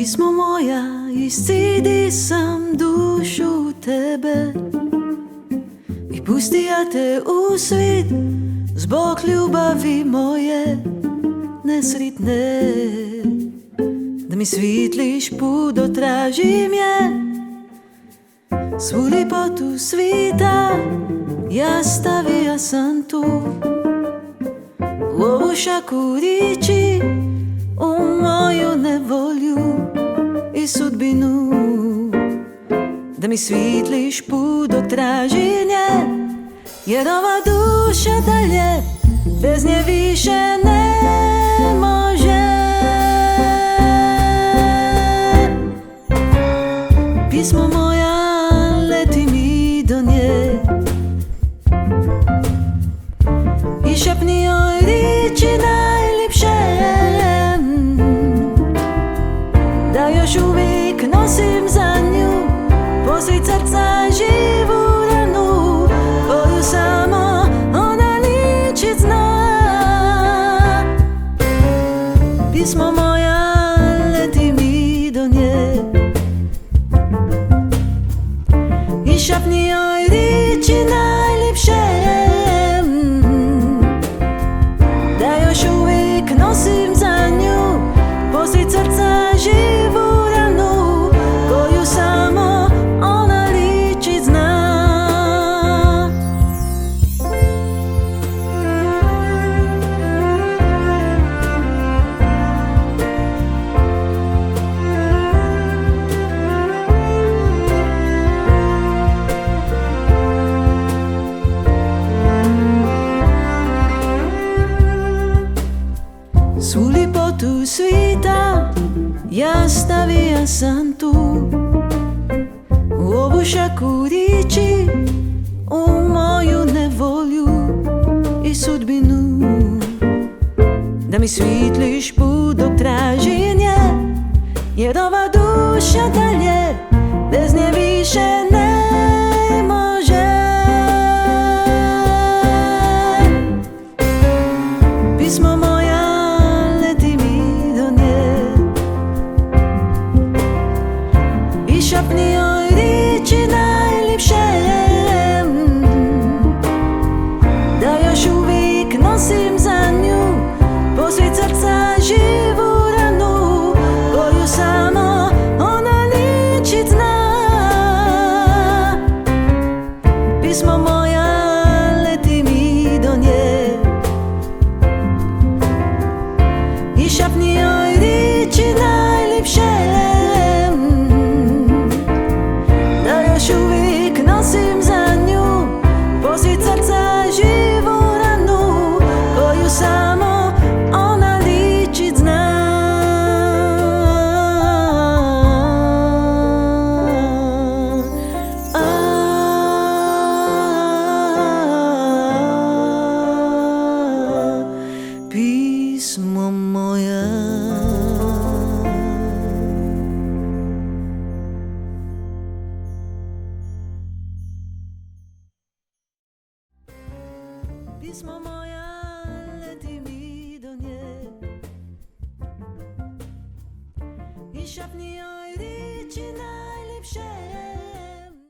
Pismo moja, iscidi sam dušu tebe i pusti ja te u svit zbog ljubavi moje nesritne. Da mi svitliš put, dotražim je, svu lipotu svita ja stavija sam tu u ovu šaku riči, u moju nevolju i sudbinu. Da mi svitliš put, dok tražim je, jer ova duša dalje bez nje više ne može. Pismo moja, leti mi do nje i šapni joj riči najljepše, da još uvijek nosim za nju poslije srca živu ranu, koju samo ona ličit zna. Pismo moja, leti mi do nje i šapni joj riči najljepše, da još uvijek nosim za nju poslije srca živu ranu, koju samo ona ličit zna. Svu lipotu svita ja stavija sam tu u ovu šaku riči, u moju nevolju i sudbinu. Da mi svitliš put, dok tražim je, jer ova duša dalje bez nje više ne može. Pismo moja, leti mi do nje i šapni joj riči najljepše, da još uvijek nosim za nju poslije srca živu ranu, koju samo ona ličit zna. Pismo moja, leti mi do nje i šapni joj riči najljepše, da još uvijek nosim za nju poslije srca živu ranu, koju samo ona ličit zna. Pismo moja. Pismo moja, leti mi do nje i šapni joj riči najljepše,